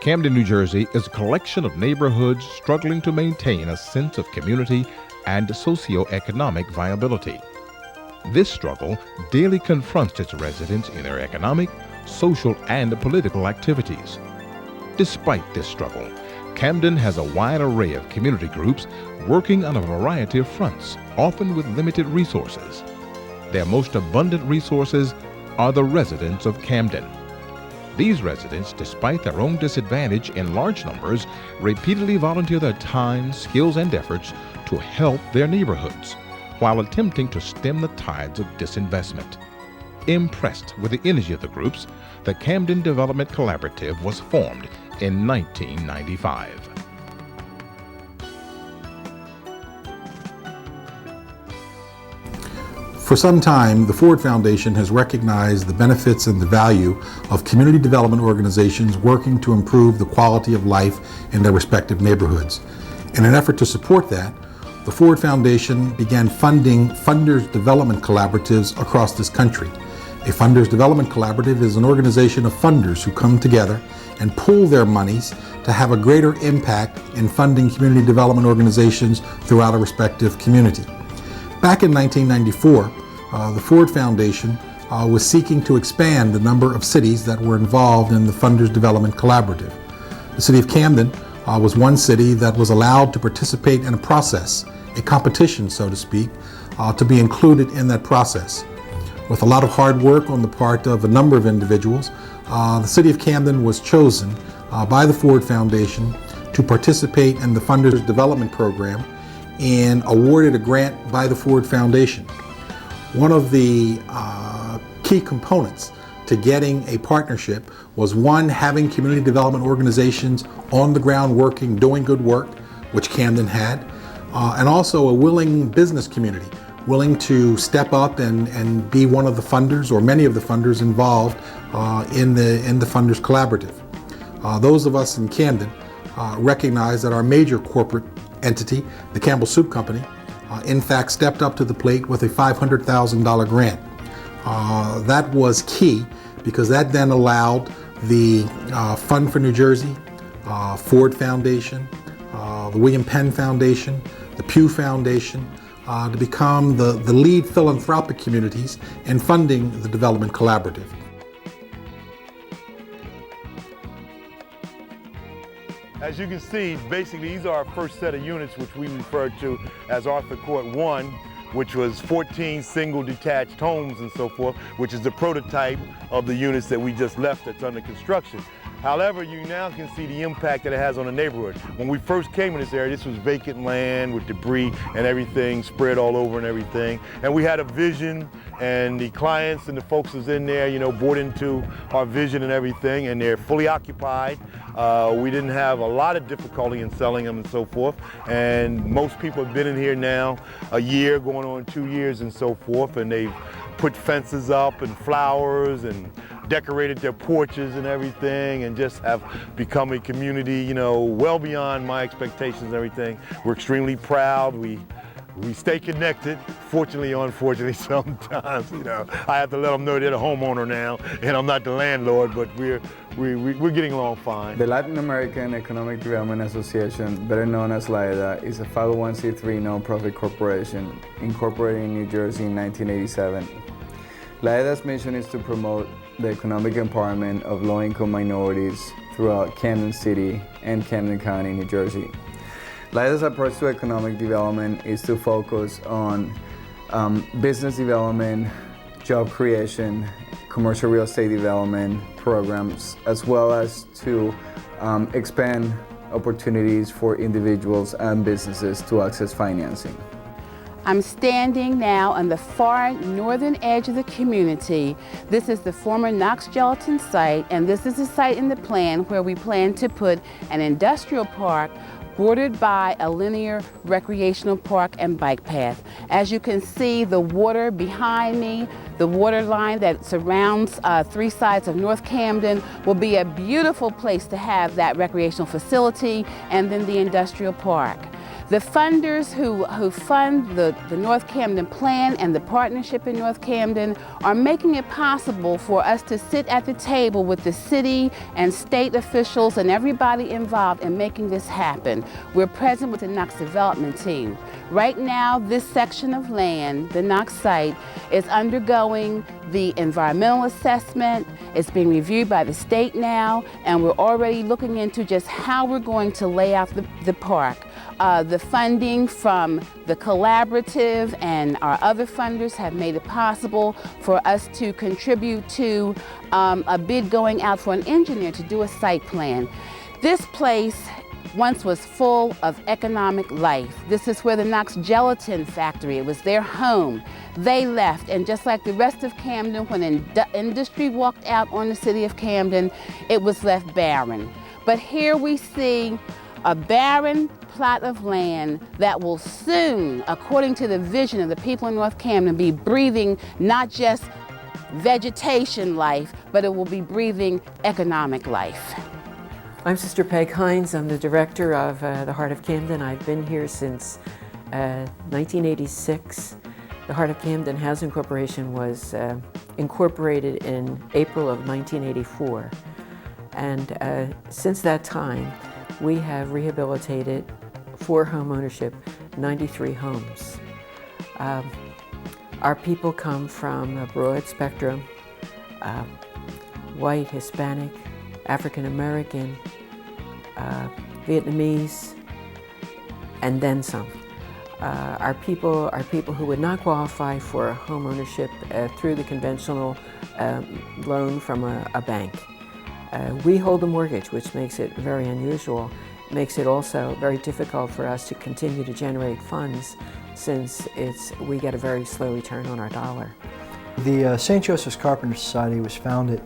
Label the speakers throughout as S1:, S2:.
S1: Camden, New Jersey is a collection of neighborhoods struggling to maintain a sense of community and socioeconomic viability. This struggle daily confronts its residents in their economic, social, and political activities. Despite this struggle, Camden has a wide array of community groups working on a variety of fronts, often with limited resources. Their most abundant resources are the residents of Camden. These residents, despite their own disadvantage in large numbers, repeatedly volunteer their time, skills, and efforts to help their neighborhoods, while attempting to stem the tides of disinvestment. Impressed with the energy of the groups, the Camden Development Collaborative was formed in 1995.
S2: For some time, the Ford Foundation has recognized the benefits and the value of community development organizations working to improve the quality of life in their respective neighborhoods. In an effort to support that, the Ford Foundation began funding Funders Development Collaboratives across this country. A Funders Development Collaborative is an organization of funders who come together and pool their monies to have a greater impact in funding community development organizations throughout a respective community. Back in 1994, the Ford Foundation was seeking to expand the number of cities that were involved in the Funders Development Collaborative. The city of Camden was one city that was allowed to participate in a process, a competition, so to speak, to be included in that process. With a lot of hard work on the part of a number of individuals, the city of Camden was chosen by the Ford Foundation to participate in the Funders Development Program and awarded a grant by the Ford Foundation. One of the key components to getting a partnership was, one, having community development organizations on the ground working, doing good work, which Camden had, and also a willing business community, willing to step up and be one of the funders or many of the funders involved in the Funders Collaborative. Those of us in Camden recognize that our major corporate entity, the Campbell Soup Company, in fact stepped up to the plate with a $500,000 grant. That was key because that then allowed the Fund for New Jersey, Ford Foundation, the William Penn Foundation, the Pew Foundation, to become the lead philanthropic communities in funding the Development Collaborative.
S3: As you can see, basically these are our first set of units, which we refer to as Arthur Court 1, which was 14 single detached homes and so forth, which is the prototype of the units that we just left that's under construction. However, you now can see the impact that it has on the neighborhood. When we first came in this area, this was vacant land with debris and everything spread all over and everything. And we had a vision, and the clients and the folks that's in there, you know, bought into our vision and everything, and they're fully occupied. We didn't have a lot of difficulty in selling them and so forth. And most people have been in here now a year, going on 2 years and so forth, and they've put fences up and flowers and decorated their porches and everything, and just have become a community, you know, well beyond my expectations and everything. We're extremely proud. We stay connected, fortunately or unfortunately sometimes, you know. I have to let them know they're the homeowner now, and I'm not the landlord, but we're getting along fine.
S4: The Latin American Economic Development Association, better known as LAEDA, is a 501c3 nonprofit corporation incorporated in New Jersey in 1987. LAEDA's mission is to promote the economic empowerment of low-income minorities throughout Camden City and Camden County, New Jersey. LAEDA's approach to economic development is to focus on business development, job creation, commercial real estate development programs, as well as to expand opportunities for individuals and businesses to access financing.
S5: I'm standing now on the far northern edge of the community. This is the former Knox Gelatin site, and this is the site in the plan where we plan to put an industrial park bordered by a linear recreational park and bike path. As you can see, the water behind me, the water line that surrounds 3 sides of North Camden, will be a beautiful place to have that recreational facility and then the industrial park. The funders who fund the North Camden Plan and the partnership in North Camden are making it possible for us to sit at the table with the city and state officials and everybody involved in making this happen. We're present with the Knox development team. Right now, this section of land, the Knox site, is undergoing the environmental assessment. It's being reviewed by the state now, and we're already looking into just how we're going to lay out the park. The funding from the collaborative and our other funders have made it possible for us to contribute to a bid going out for an engineer to do a site plan. This place once was full of economic life. This is where the Knox Gelatin Factory, it was their home. They left, and just like the rest of Camden, when industry walked out on the city of Camden, it was left barren. But here we see a barren plot of land that will soon, according to the vision of the people in North Camden, be breathing not just vegetation life, but it will be breathing economic life.
S6: I'm Sister Peg Hines. I'm the director of the Heart of Camden. I've been here since 1986. The Heart of Camden Housing Corporation was incorporated in April of 1984. And since that time, we have rehabilitated, for home ownership, 93 homes. Our people come from a broad spectrum, white, Hispanic, African American, Vietnamese, and then some. Our people are people who would not qualify for home ownership through the conventional loan from a bank. We hold the mortgage, which makes it very unusual. Makes it also very difficult for us to continue to generate funds, since we get a very slow return on our dollar.
S7: The St. Joseph's Carpenter Society was founded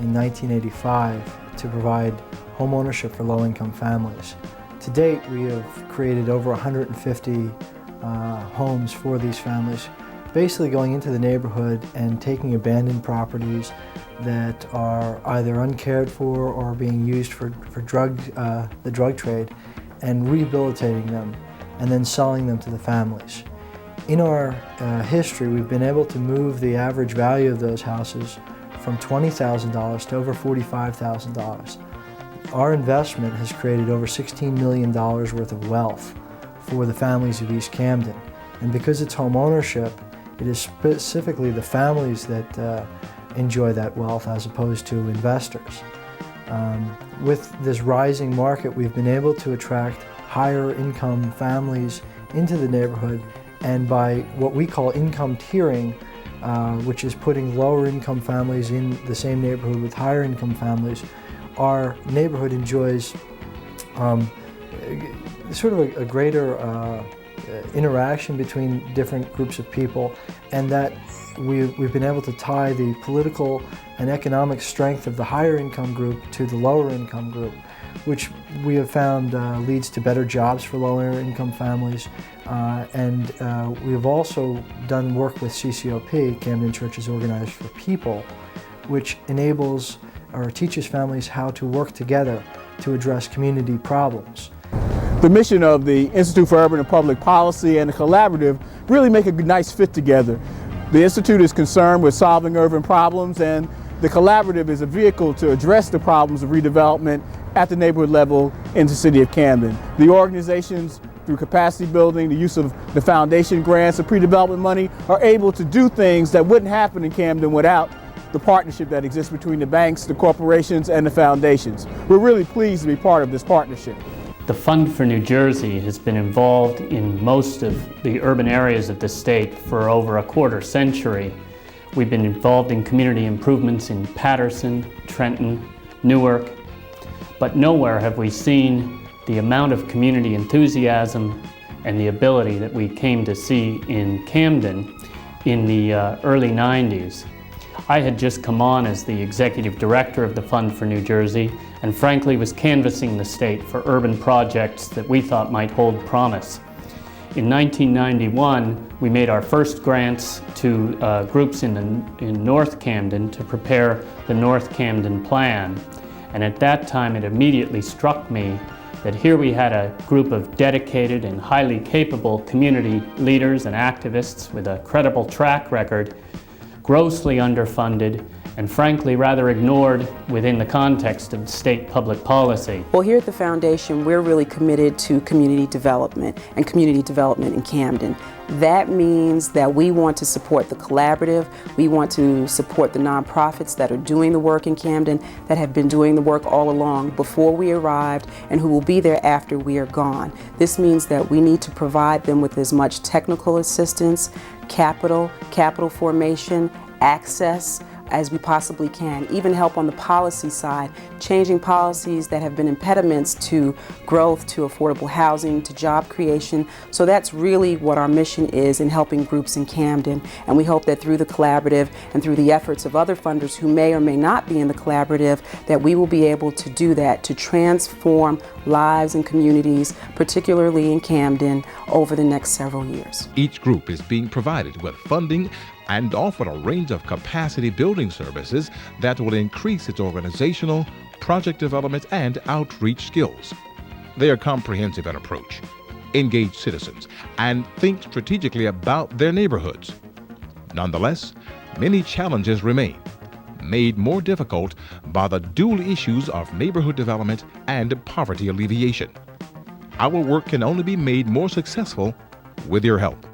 S7: in 1985 to provide home ownership for low-income families. To date, we have created over 150 homes for these families, basically going into the neighborhood and taking abandoned properties that are either uncared for or being used for the drug trade, and rehabilitating them and then selling them to the families. In our history, we've been able to move the average value of those houses from $20,000 to over $45,000. Our investment has created over $16 million worth of wealth for the families of East Camden. And because it's home ownership, it is specifically the families that enjoy that wealth as opposed to investors. With this rising market, we've been able to attract higher income families into the neighborhood, and by what we call income tiering, which is putting lower income families in the same neighborhood with higher income families, our neighborhood enjoys sort of a greater interaction between different groups of people, and that we've been able to tie the political and economic strength of the higher income group to the lower income group, which we have found leads to better jobs for lower income families. And we have also done work with CCOP, Camden Churches Organized for People, which enables or teaches families how to work together to address community problems.
S8: The mission of the Institute for Urban and Public Policy and the Collaborative really make a nice fit together. The Institute is concerned with solving urban problems, and the Collaborative is a vehicle to address the problems of redevelopment at the neighborhood level in the city of Camden. The organizations, through capacity building, the use of the foundation grants, and pre-development money, are able to do things that wouldn't happen in Camden without the partnership that exists between the banks, the corporations, and the foundations. We're really pleased to be part of this partnership.
S9: The Fund for New Jersey has been involved in most of the urban areas of the state for over a quarter century. We've been involved in community improvements in Patterson, Trenton, Newark, but nowhere have we seen the amount of community enthusiasm and the ability that we came to see in Camden in the early 90s. I had just come on as the executive director of the Fund for New Jersey, and frankly was canvassing the state for urban projects that we thought might hold promise. In 1991, we made our first grants to groups in North Camden to prepare the North Camden Plan. And at that time, it immediately struck me that here we had a group of dedicated and highly capable community leaders and activists with a credible track record, grossly underfunded, and frankly rather ignored within the context of state public policy.
S10: Well, here at the Foundation, we're really committed to community development and community development in Camden. That means that we want to support the collaborative, we want to support the nonprofits that are doing the work in Camden, that have been doing the work all along before we arrived and who will be there after we are gone. This means that we need to provide them with as much technical assistance, capital formation, access, as we possibly can, even help on the policy side, changing policies that have been impediments to growth, to affordable housing, to job creation. So that's really what our mission is in helping groups in Camden. And we hope that through the collaborative and through the efforts of other funders who may or may not be in the collaborative, that we will be able to do that, to transform lives and communities, particularly in Camden, over the next several years.
S1: Each group is being provided with funding and offered a range of capacity building services that will increase its organizational, project development, and outreach skills. They are comprehensive in approach, engage citizens, and think strategically about their neighborhoods. Nonetheless, many challenges remain, made more difficult by the dual issues of neighborhood development and poverty alleviation. Our work can only be made more successful with your help.